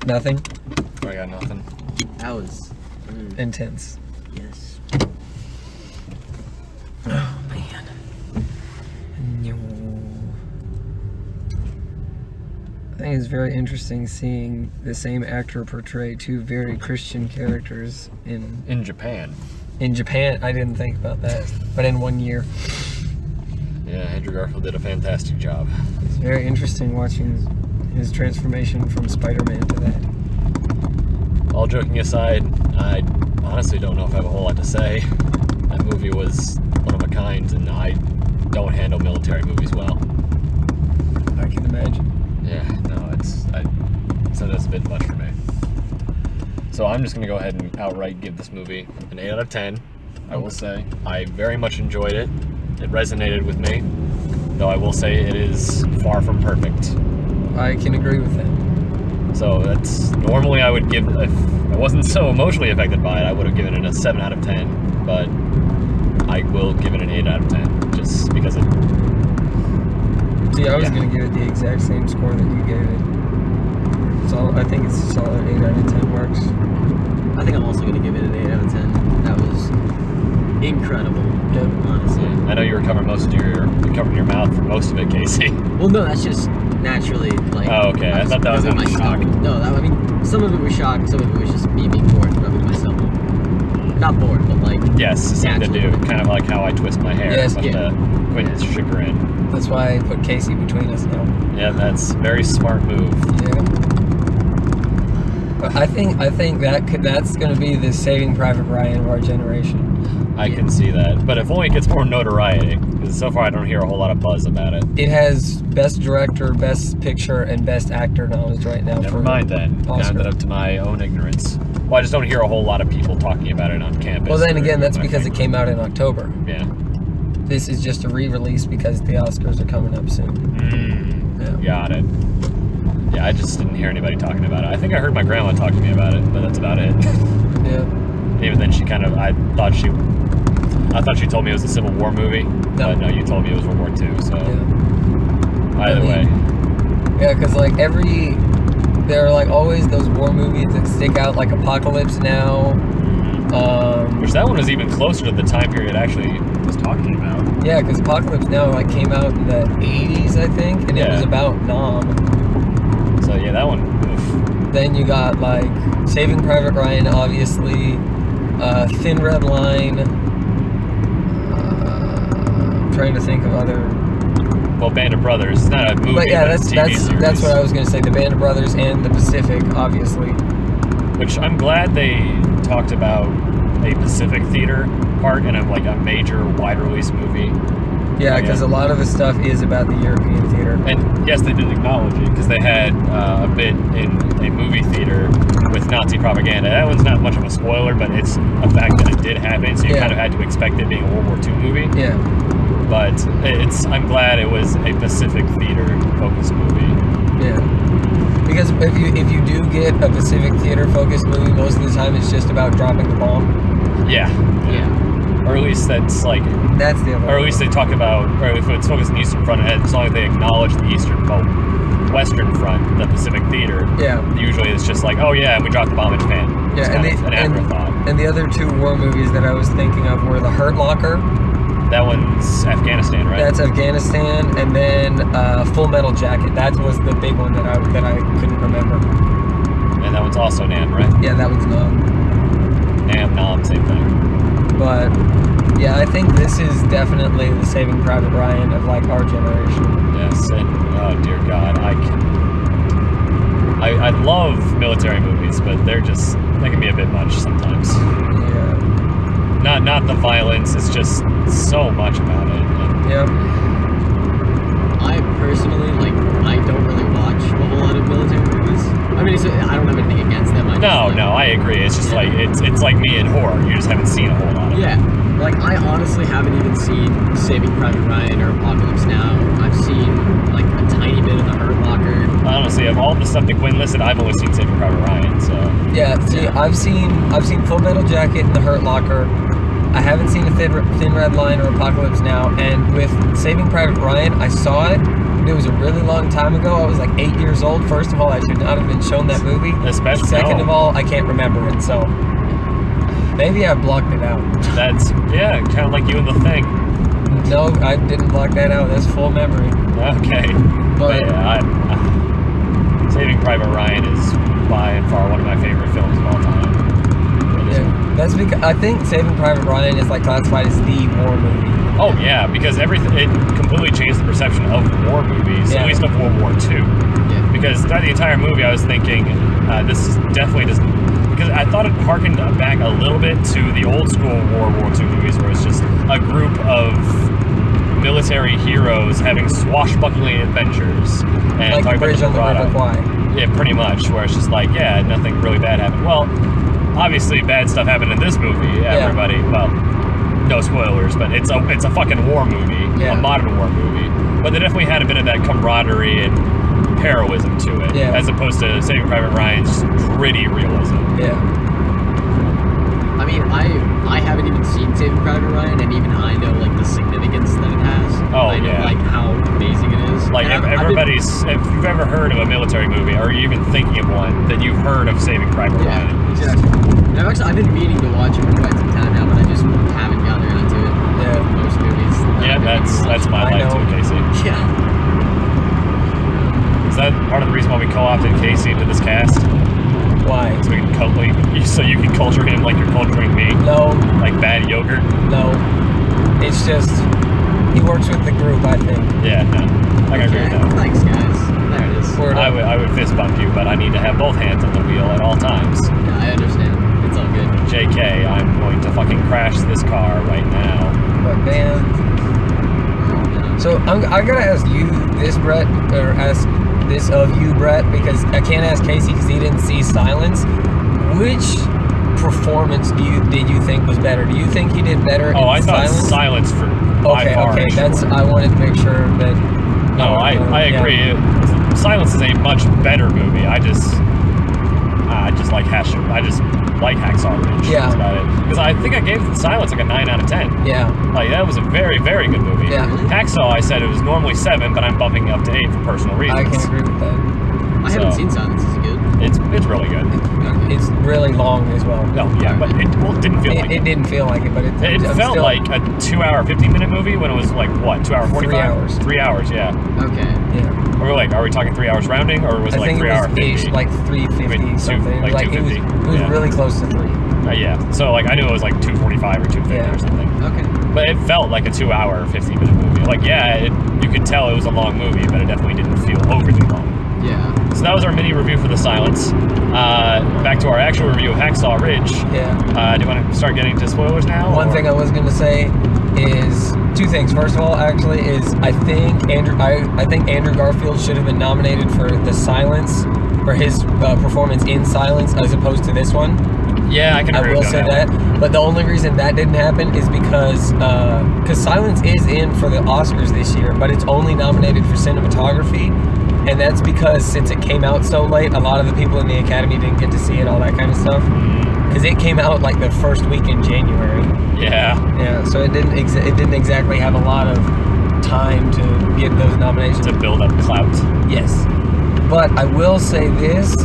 Nothing? I got nothing. That was Intense. yes. Oh, man. I think it's very interesting seeing the same actor portray two very Christian characters In Japan. in Japan. I didn't think about that, but in 1 year. Yeah, Andrew Garfield did a fantastic job. It's very interesting watching his transformation from Spider-Man to that. All joking aside, I honestly don't know if I have a whole lot to say. That movie was one of a kind, and I don't handle military movies well. I can imagine. Yeah, no, so that's a bit much for me. So I'm just going to go ahead and outright give this movie an 8 out of 10, I will say. I very much enjoyed it. It resonated with me, though I will say it is far from perfect. I can agree with that. So that's, normally I would give, if I wasn't so emotionally affected by it, I would have given it a 7 out of 10, but I will give it an 8 out of 10, just because it... See, I was going to give it the exact same score that you gave it. So I think it's a solid 8 out of 10 works. I think I'm also going to give it an 8 out of 10. That was incredible, honestly. I know you were covering your mouth for most of it, Casey. Well, no, that's just naturally, like... Oh, okay. I thought that was rubbing out of shock. No, I mean, some of it was shock, some of it was just me being bored, rubbing myself. Not bored, but like... Yes, something to do. naturally. Kind of like how I twist my hair. Yes, but yeah. Quentin's chagrin. That's why I put Casey between us now. Yeah, that's a very smart move. Yeah. But I think that's going to be the Saving Private Ryan of our generation. I can see that. But if only it gets more notoriety, because so far I don't hear a whole lot of buzz about it. It has Best Director, Best Picture, and Best Actor noms right now. Never for mind then. Oscar. Down that up to my own ignorance. Well, I just don't hear a whole lot of people talking about it on campus. Well, then or again, that's I because it think. came out in October. Yeah. This is just a re-release because the Oscars are coming up soon. Got it. Yeah, I just didn't hear anybody talking about it. I think I heard my grandma talk to me about it, but that's about it. Yeah. Even then, I thought she told me it was a Civil War movie. No. But no, you told me it was World War II, so Yeah. either way. Yeah, because like there are like always those war movies that stick out, like Apocalypse Now. Which that one was even closer to the time period it actually was talking about. Yeah, because Apocalypse Now like came out in the 80s, I think, and it was Yeah. about Nam. So yeah, that one. Oof. Then you got like Saving Private Ryan, obviously, Thin Red Line. I'm trying to think of other. Well, Band of Brothers. It's not a movie. But yeah, it's a TV series. that's what I was gonna say. The Band of Brothers and The Pacific, obviously. Which I'm glad they talked about a Pacific Theater part in a major wide release movie. Yeah, because a lot of the stuff is about the European theater. And yes, they did acknowledge it because they had a bit in a movie theater with Nazi propaganda. That one's not much of a spoiler, but it's a fact that it did happen, so you kind of had to expect it being a World War II movie. Yeah. But I'm glad it was a Pacific Theater focused movie. Yeah. Because if you do get a Pacific Theater focused movie, most of the time it's just about dropping the bomb. Yeah. Or at least that's like... That's the other. Or at least they talk about... Or if it's focused on the Eastern Front, as long as they acknowledge the Western Front, the Pacific Theater. Yeah. Usually it's just like, oh yeah, we dropped the bomb in Japan. It's kind of an afterthought. And the other two war movies that I was thinking of were The Hurt Locker. That one's Afghanistan, right? That's Afghanistan, and then Full Metal Jacket. That was the big one that I couldn't remember. And that one's also Nam, right? Yeah, that one's Nam. Nam, same thing. But yeah, I think this is definitely the Saving Private Ryan of like our generation. Yes, and oh dear God, I love military movies, but they can be a bit much sometimes. Yeah. Not the violence, it's just so much about it. And Yep. I personally, I don't really watch a whole lot of military movies. I mean, I don't have anything against them. No, I agree. It's just like, it's like me in horror. You just haven't seen a whole lot of it. Yeah. I honestly haven't even seen Saving Private Ryan or Apocalypse Now. I've seen, a tiny bit of The Hurt Locker. Honestly, of all the stuff that Quinn listed, I've only seen Saving Private Ryan, so... Yeah, see, I've seen Full Metal Jacket and The Hurt Locker. I haven't seen a Thin Red Line or Apocalypse Now, and with Saving Private Ryan, I saw it, it was a really long time ago. I was like 8 years old. First of all, I should not have been shown that movie. Especially Second of all, I can't remember it, so maybe I blocked it out. That's kind of like you and The Thing. No, I didn't block that out. That's full memory. Okay, But yeah, Saving Private Ryan is by and far one of my favorite films of all time. yeah, that's because I think Saving Private Ryan is like classified as the war movie. Oh yeah, because it completely changed the perception of war movies, Yeah. at least of World War II. Yeah. Because throughout the entire movie, I was thinking, this definitely doesn't. Because I thought it harkened back a little bit to the old school World War II movies, where it's just a group of military heroes having swashbuckling adventures and Like talking the Bridge about on the camaraderie. River Kwai. Yeah, pretty much. Where it's just like, yeah, nothing really bad happened. Well, obviously, bad stuff happened in this movie. Yeah. Everybody, well, no spoilers, but it's a fucking war movie, Yeah. a modern war movie. But they definitely had a bit of that camaraderie and heroism to it, Yeah. as opposed to Saving Private Ryan's gritty realism. Yeah. I mean, I haven't even seen Saving Private Ryan, and even I know like the significance that it has. Oh, I know yeah. like how amazing it is. Like, And if if you've ever heard of a military movie, or you're even thinking of one, then you've heard of Saving Private Yeah, Ryan. exactly. And I've been meaning to watch it for quite some time now, but I just haven't gotten around to it. Yeah. Like most movies. Yeah, that's my I life know. too, Casey. Yeah. Is that part of the reason why we co-opted Casey into this cast? Why? So you can culture him like you're culturing me, No, like bad yogurt. no. It's just he works with the group, I think. Yeah, no, I can agree with that. Thanks, guys. There it is. Word up. I would fist bump you, but I need to have both hands on the wheel at all times. Yeah, I understand. It's all good. JK, I'm going to fucking crash this car right now. But man, No. so I gotta ask you this, Brett, or ask this of you, Brett, because I can't ask Casey because he didn't see Silence. Which performance did you think was better? Do you think he did better in I thought Silence? Silence for by Okay, far. okay, and that's. short. I wanted to make sure that. No, I yeah. agree. Silence is a much better movie. I just like Hacksaw Ridge. Yeah. That's about it. Because I think I gave Silence like a 9 out of 10. Yeah, Like, that was a very, very good movie. Yeah. Hacksaw, I said it was normally 7, but I'm bumping it up to 8 for personal reasons. I can agree with that. I haven't So- seen Silence. Is it good? It's really good. It's really long as well. No, yeah, but it didn't feel like It it. didn't feel like it, but It I'm felt still, like a 2-hour, 15-minute movie when it was like, what, 2 hour 45? 3 hours. 3 hours, yeah. Okay. Yeah. Are we talking 3 hours rounding, or was it I like think 3 it hour was 50? ish, like 350 Maybe something. like Like it was 250, yeah. really close to 3. Yeah, so like I knew it was like 245 or 250 Yeah. or something. Okay. But it felt like a 2 hour, 15-minute movie. Like, yeah, you could tell it was a long movie, but it definitely didn't feel overly long. Yeah. So that was our mini review for The Silence. Back to our actual review of Hacksaw Ridge. Yeah. Do you want to start getting to spoilers now? One or- thing I was going to say is 2 things. First of all, actually, is I think Andrew Garfield should have been nominated for The Silence, for his performance in Silence, as opposed to this one. Yeah, I can I agree will with say that. that. But the only reason that didn't happen is because Silence is in for the Oscars this year, but it's only nominated for cinematography. And that's because since it came out so late, a lot of the people in the Academy didn't get to see it, all that kind of stuff. Because it came out like the first week in January. Yeah. Yeah, so it didn't exactly have a lot of time to get those nominations. To build up clout. Yes. But I will say this,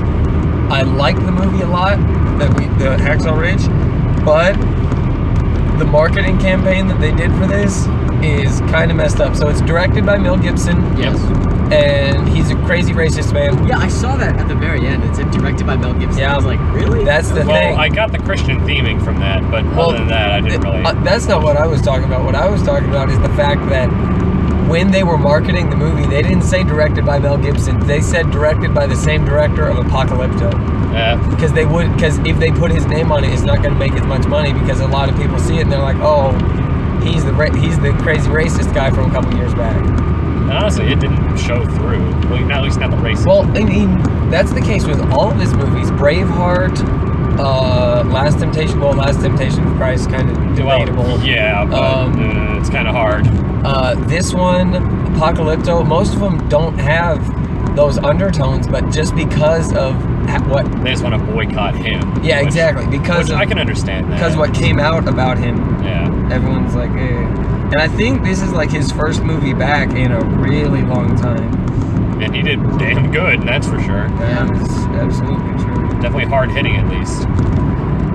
I like the movie a lot, the Hacksaw Ridge, but the marketing campaign that they did for this is kind of messed up. So it's directed by Mel Gibson. Yes. And he's a crazy racist man. Yeah, I saw that at the very end. It said directed by Mel Gibson. Yeah. I was like, really? That's the Well, thing. I got the Christian theming from that, but other than that, I didn't really. That's not what I was talking about. What I was talking about is the fact that when they were marketing the movie, they didn't say directed by Mel Gibson. They said directed by the same director of Apocalypto. Yeah. Because if they put his name on it, it's not going to make as much money because a lot of people see it and they're like, oh, he's the crazy racist guy from a couple years back. And honestly, it didn't show through. Well, at least not the racism. Well, I mean, that's the case with all of his movies. Braveheart, Last Temptation of Christ, kind of debatable. Well, yeah, but it's kind of hard. This one, Apocalypto, most of them don't have those undertones, but just because of what... They just want to boycott him. Yeah, which- exactly. Because which I can understand that. Because what came out about him, Yeah. everyone's like, eh. And I think this is like his first movie back in a really long time. And he did damn good, that's for sure. That is absolutely true. Definitely hard hitting, at least.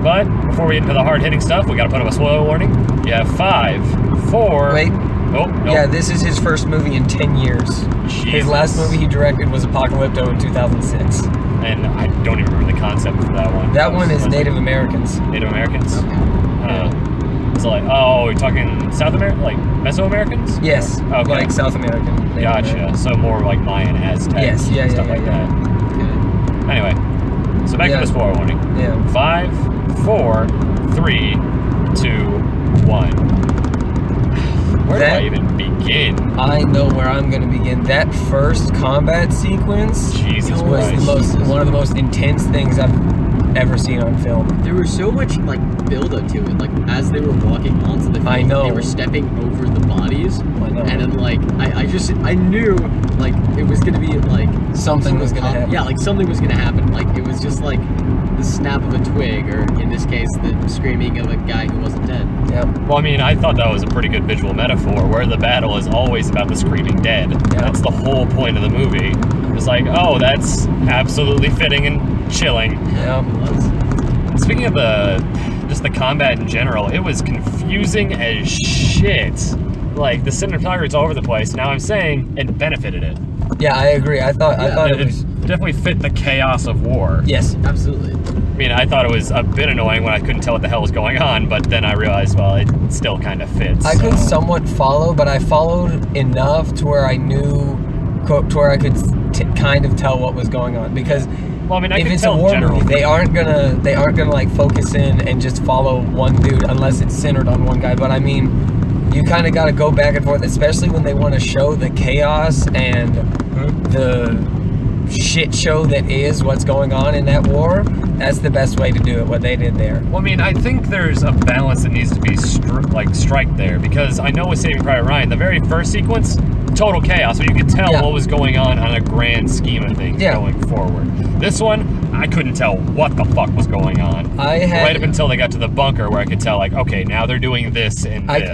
But before we get into the hard hitting stuff, we got to put up a spoiler warning. You have 5, 4. Wait. Oh, no. Yeah, this is his first movie in 10 years. His Jesus. last movie he directed was Apocalypto in 2006. And I don't even remember the concept for that one. That one is was Native Americans. Native Americans? Yeah. So like, oh, you're talking South America, like Mesoamericans? Yes, Okay. like South American. Native Gotcha. American. So more like Mayan, Aztec, Yes, yeah, stuff yeah, like yeah. that. Anyway, so back to the spoiler warning. Yeah. 5, 4, 3, 2, 1. Where do I even begin? I know where I'm going to begin. That first combat sequence Jesus was Christ. one of the most intense things I've ever seen on film. There was so much like build up to it. Like as they were walking onto the field, I know. they were stepping over the bodies. I know. And then like I knew like it was gonna be like Something was gonna happen. Yeah, like something was gonna happen. Like it was just like the snap of a twig, or in this case, the screaming of a guy who wasn't dead. Yeah. Well, I mean, I thought that was a pretty good visual metaphor where the battle is always about the screaming dead. Yeah. That's the whole point of the movie. It's like, oh, that's absolutely fitting and chilling. Yeah. Speaking of just the combat in general, it was confusing as shit. Like, the cinematography is all over the place. Now I'm saying it benefited it. Yeah, I agree. I thought it was. Definitely fit the chaos of war. Yes. Absolutely. I mean, I thought it was a bit annoying when I couldn't tell what the hell was going on, but then I realized, well, it still kind of fits. I could somewhat follow, but I followed enough to where I knew, to where I could kind of tell what was going on. Because Well, I mean, I if could it's tell a war general. movie, they aren't gonna like focus in and just follow one dude unless it's centered on one guy. But I mean, you kind of got to go back and forth, especially when they want to show the chaos and the shit show that is what's going on in that war. That's the best way to do it. What they did there. Well, I mean, I think there's a balance that needs to be strike there, because I know with Saving Private Ryan, the very first sequence, total chaos, but you could tell what was going on a grand scheme of things going forward. This one, I couldn't tell what the fuck was going on. Right up until they got to the bunker, where I could tell, like, okay, now they're doing this and this.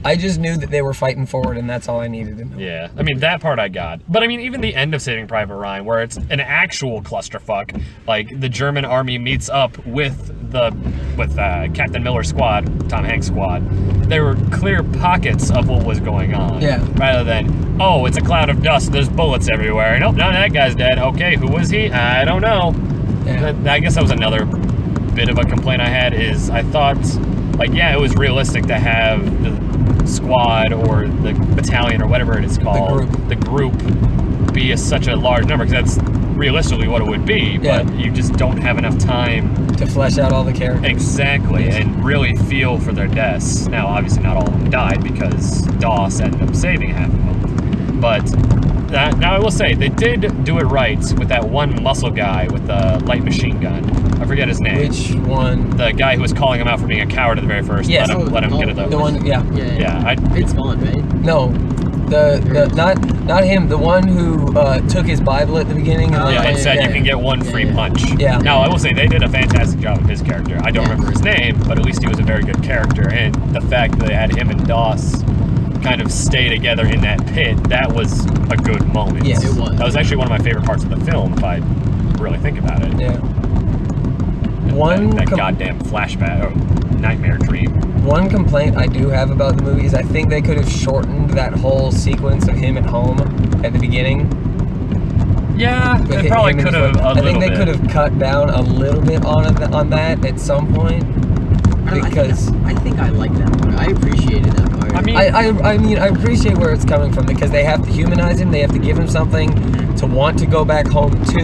I just knew that they were fighting forward, and that's all I needed to know. Yeah, I mean, that part I got. But I mean, even the end of Saving Private Ryan, where it's an actual clusterfuck, like the German army meets up with Captain Miller's squad, Tom Hanks' squad. There were clear pockets of what was going on. Yeah. Rather than, oh, it's a cloud of dust, there's bullets everywhere. Nope, no, that guy's dead. Okay, who was he? I don't know. Yeah. I guess that was another bit of a complaint I had, is I thought, like, yeah, it was realistic to have the squad or the battalion or whatever it is called, the group be such a large number, because that's realistically what it would be, but you just don't have enough time to flesh out all the characters. Exactly, and really feel for their deaths. Now, obviously not all of them died, because Doss ended up saving half of them. But now I will say, they did do it right with that one muscle guy with the light machine gun. I forget his name. Which one? The guy who was calling him out for being a coward at the very first. Yes. Let him get it. The one, yeah. Vince Vaughn, right? No, not him. The one who took his Bible at the beginning. And said you can get one free punch. Yeah. Now, I will say, they did a fantastic job of his character. I don't remember his name, but at least he was a very good character. And the fact that they had him and Doss kind of stay together in that pit, that was a good moment. Yes, it was. That was actually one of my favorite parts of the film, if I really think about it. Yeah. That goddamn flashback, or nightmare dream. One complaint I do have about the movie is I think they could have shortened that whole sequence of him at home at the beginning. Yeah, they probably could have I think they could have cut down a little bit on that at some point. Because I think I like that part. I appreciated that part. I mean, I appreciate where it's coming from, because they have to humanize him, they have to give him something to want to go back home to,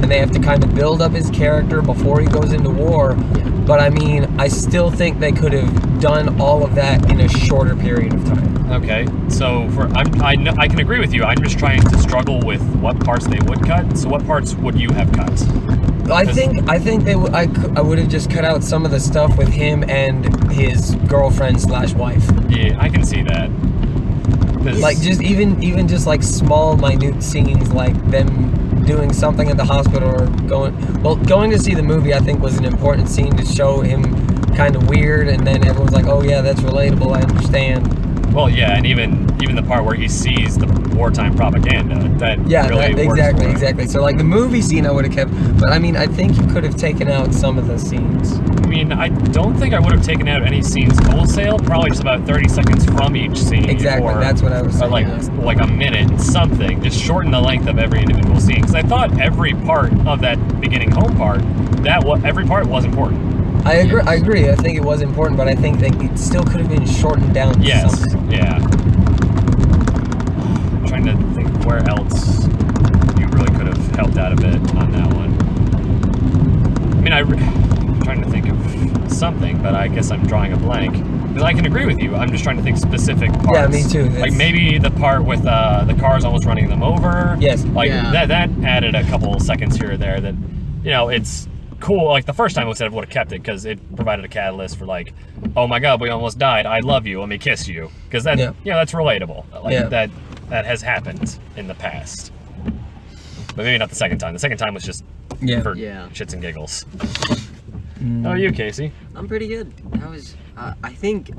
and they have to kind of build up his character before he goes into war. Yeah. But I mean, I still think they could have done all of that in a shorter period of time. Okay, so I can agree with you. I'm just trying to struggle with what parts they would cut. So what parts would you have cut? I think I would have just cut out some of the stuff with him and his girlfriend / wife. Yeah, I can see that. Like just even just like small minute scenes, like them doing something at the hospital or going to see the movie. I think was an important scene to show him kind of weird, and then everyone's like, oh yeah, that's relatable, I understand. Well, yeah, and even the part where he sees the wartime propaganda, that Yeah, really works exactly, for him. exactly. So like the movie scene I would have kept, but I mean I think you could have taken out some of the scenes. I mean, I don't think I would have taken out any scenes wholesale. Probably just about 30 seconds from each scene. Exactly, that's what I was Or saying. like a minute, something. Just shorten the length of every individual scene. Because I thought every part of that beginning home part, every part was important. I agree. I agree. I think it was important, but I think that it still could have been shortened down to Yes. something. Yeah. I'm trying to think of where else you really could have helped out a bit on that one. I mean, I'm trying to think of something, but I guess I'm drawing a blank. Because I can agree with you. I'm just trying to think specific parts. Yeah, me too. Like maybe the part with the cars almost running them over. Yes. Like Yeah. that added a couple seconds here or there that, it's cool. Like the first time I would have kept it because it provided a catalyst for like, oh my God, we almost died. I love you. Let me kiss you. Because that, that's relatable. Like that has happened in the past. But maybe not the second time. The second time was just for shits and giggles. How are you, Casey? I'm pretty good. That was, I think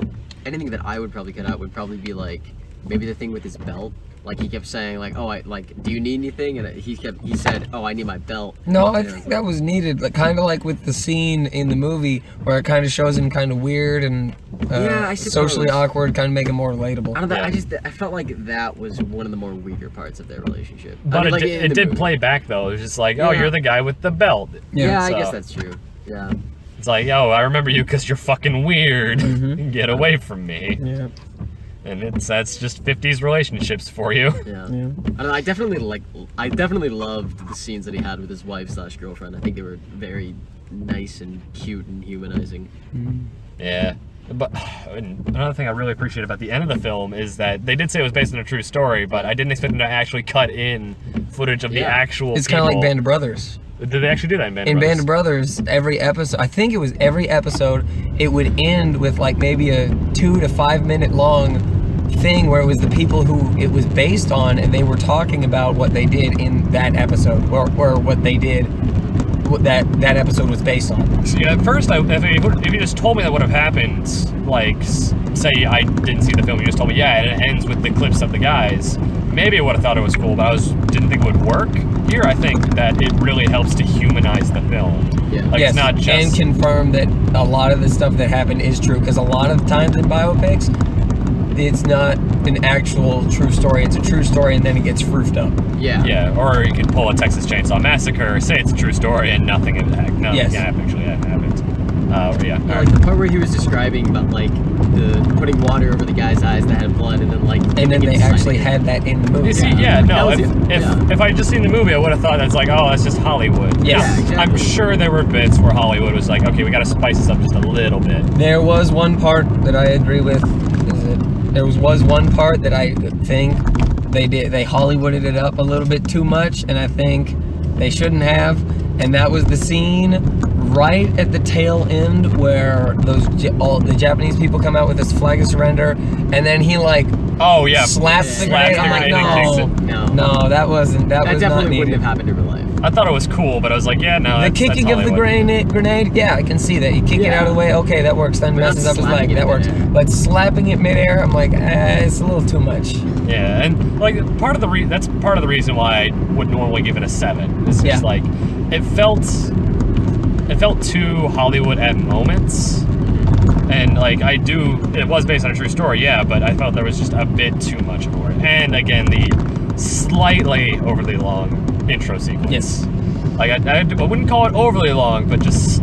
anything that I would probably cut out would probably be like, maybe the thing with his belt. Like he kept saying like, oh, do you need anything? And he said, oh, I need my belt. No, I And think that was needed. Like kind of like with the scene in the movie where it kind of shows him kind of weird and I socially suppose. awkward, kind of make him more relatable. I don't know. I felt like that was one of the more weaker parts of their relationship. But like, in it the did movie. play back though. It was just like, oh, Yeah. you're the guy with the belt. Yeah, I So- guess that's true. Yeah. It's like, oh, I remember you because you're fucking weird. Get away from me. Yeah. And that's just 50s relationships for you. Yeah. I don't know, I definitely loved the scenes that he had with his wife/girlfriend. I think they were very nice and cute and humanizing. Yeah. But another thing I really appreciate about the end of the film is that they did say it was based on a true story, but I didn't expect them to actually cut in footage of the actual It's kind of like Band of Brothers. Did they actually do that in Band of In Brothers? Band of Brothers, every episode, I think it was every episode, it would end with like maybe a 2 to 5 minute long thing where it was the people who it was based on and they were talking about what they did in that episode or what they did, what that episode was based on. See, at first, if you just told me that would have happened, like, say I didn't see the film, you just told me, yeah, and it ends with the clips of the guys, maybe I would have thought it was cool, but didn't think it would work. Here, I think that it really helps to humanize the film. Yeah. Like, Yes, it's not just... and confirm that a lot of the stuff that happened is true, because a lot of times in biopics, it's not an actual true story. It's a true story, and then it gets roofed up. Yeah. Yeah, or you could pull a Texas Chainsaw Massacre, say it's a true story, and nothing actually happened. Like the part where he was describing about like the putting water over the guy's eyes that had blood, and then like And then they actually had that in the movie. You see, if I'd just seen the movie, I would have thought that's like, oh, that's just Hollywood. Yeah, exactly. I'm sure there were bits where Hollywood was like, okay, we got to spice this up just a little bit. There was one part that I agree with. There was one part that I think they Hollywooded it up a little bit too much, and I think they shouldn't have. And that was the scene right at the tail end where all the Japanese people come out with this flag of surrender, and then he like slaps the grenade. I'm like, no, that was definitely not needed. wouldn't have happened in real life. I thought it was cool, but I was like, yeah, no. The that's kicking of the Hollywood. grenade, yeah, I can see that. You kick it out of the way, okay, that works. Then But not messes up his leg, slapping it that works. midair. But slapping it midair, I'm like, it's a little too much. Yeah, and like that's part of the reason why I would normally give it a 7. It's just like it felt too Hollywood at moments. And like it was based on a true story, yeah, but I felt there was just a bit too much for it. And again, the slightly overly long intro sequence. Yes. Like I wouldn't call it overly long, but just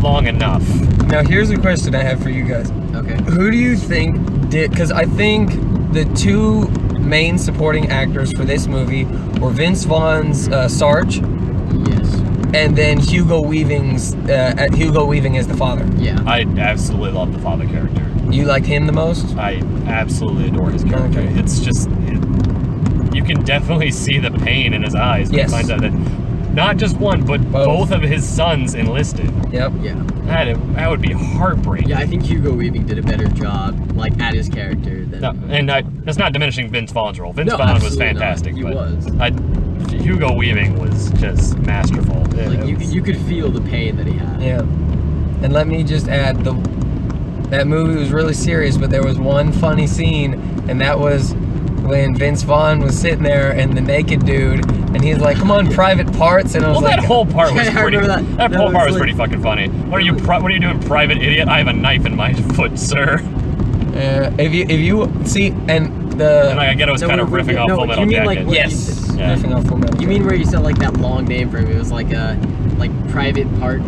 long enough. Now here's a question I have for you guys. Okay. Who do you think did? Because I think the two main supporting actors for this movie were Vince Vaughn's Sarge, Yes. and then Hugo Weaving as the father. Yeah. I absolutely love the father character. You like him the most? I absolutely adore his character. Okay. It's just you can definitely see the pain in his eyes when Yes. he finds out that not just one, but both of his sons enlisted. Yep. Yeah. That would be heartbreaking. Yeah, I think Hugo Weaving did a better job, like, at his character than... No, and that's not diminishing Vince Vaughn's role. Vince No, Vaughn was absolutely not. fantastic, He but was. Hugo Weaving was just masterful. Like, you could feel the pain that he had. Yeah. And let me just add that movie was really serious, but there was one funny scene, and that was when Vince Vaughn was sitting there and the naked dude, and he's like, "Come on, private parts," and I was Well, like, that whole part was Yeah, I pretty. remember that. That whole That part was was like- pretty fucking funny. What are you doing, private idiot? I have a knife in my foot, sir. if you see, and And the like, I get it was No, kind of we- riffing off no, Full you Metal mean, Jacket. like, what- yes, Yeah. riffing off Full Metal You mean Jacket. where you said like that long name for him? It was like private part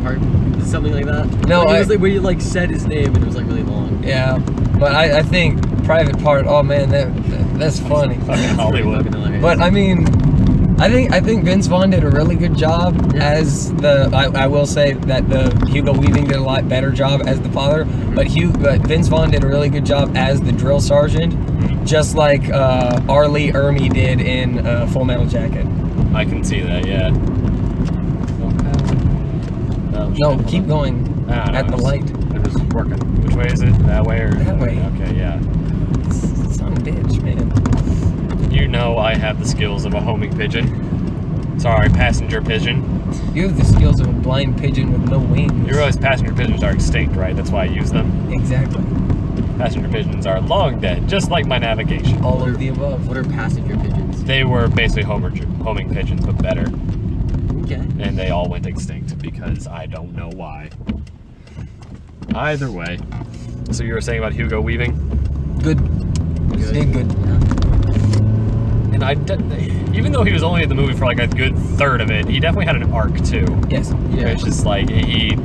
something like that. No, it I- was like where you like said his name and it was like really long. Yeah, but I think private part. Oh man, that's funny. Fucking It's pretty Hollywood. fucking hilarious. But I mean, I think Vince Vaughn did a really good job Yeah. as the. I will say that the Hugo Weaving did a lot better job as the father, but Vince Vaughn did a really good job as the drill sergeant, just like R. Lee Ermey did in Full Metal Jacket. I can see that, yeah. No, keep going Ah, no, at the it's- light. It was working. Which way is it? That way or That way. Okay, yeah. Son of a bitch, man. You know I have the skills of a homing pigeon. Sorry, passenger pigeon. You have the skills of a blind pigeon with no wings. You realize passenger pigeons are extinct, right? That's why I use them. Exactly. Passenger pigeons are long dead, just like my navigation. All of the above. What are passenger pigeons? They were basically homing pigeons, but better. Okay. And they all went extinct because I don't know why. Either way. So you were saying about Hugo Weaving? Good. Did good. Yeah. And even though he was only in the movie for like a good third of it, he definitely had an arc too. Yes. Yeah. It's just like he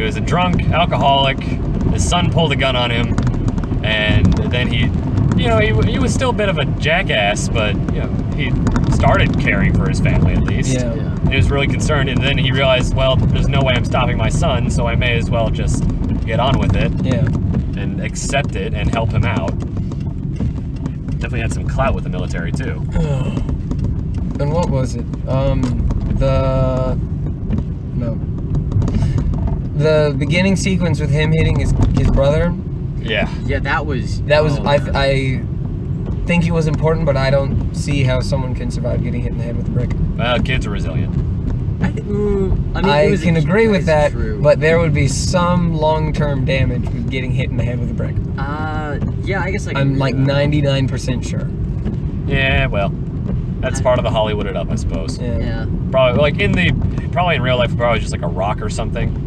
was a drunk alcoholic. His son pulled a gun on him, and then he was still a bit of a jackass, but he started caring for his family at least. Yeah. Yeah. He was really concerned, and then he realized, well, there's no way I'm stopping my son, so I may as well just get on with it Yeah. and accept it and help him out. Definitely had some clout with the military too. And what was it? The beginning sequence with him hitting his brother. Yeah. Yeah, that was. That was oh, I think it was important, but I don't see how someone can survive getting hit in the head with a brick. Well, kids are resilient. I mean, I it was can agree with that, true. but there would be some long-term damage with getting hit in the head with a brick. Yeah, I guess I can I'm agree like with that. 99% sure. Yeah, well, that's part of the Hollywood it up, I suppose. Yeah. Yeah. Probably in real life, probably just like a rock or something.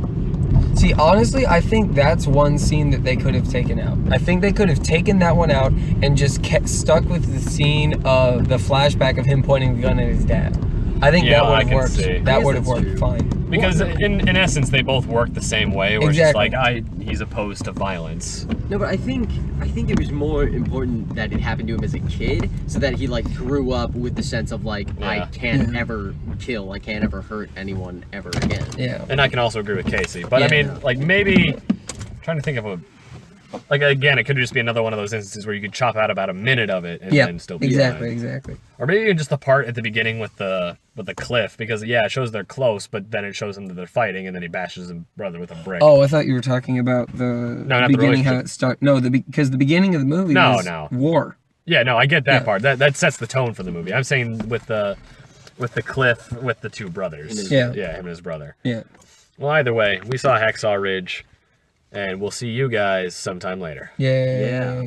See, honestly, I think that's one scene that they could have taken out. I think they could have taken that one out and just kept stuck with the scene of the flashback of him pointing the gun at his dad. I think Yeah, that would I have can worked. see. I That guess would have that's worked true. fine. Because Well, in essence, they both work the same way. Where Exactly. it's just like he's opposed to violence. No, but I think it was more important that it happened to him as a kid, so that he like grew up with the sense of like I Yeah. can't ever kill, I can't ever hurt anyone ever again. Yeah. And I can also agree with Casey. But I Yeah. mean, like maybe trying to think of like again, it could just be another one of those instances where you could chop out about a minute of it and Yeah. then still be Exactly. fine. Exactly. Or maybe even just the part at the beginning with the cliff, because it shows they're close, but then it shows them that they're fighting, and then he bashes his brother with a brick. Oh, I thought you were talking about the not the beginning. How relationship. it start? No, because the beginning of the movie No, was no. war. Yeah, no, I get that Yeah. part. That sets the tone for the movie. I'm saying with the cliff with the two brothers. Yeah. Yeah, him and his brother. Yeah. Well, either way, we saw Hacksaw Ridge, and we'll see you guys sometime later. Yay. Yeah.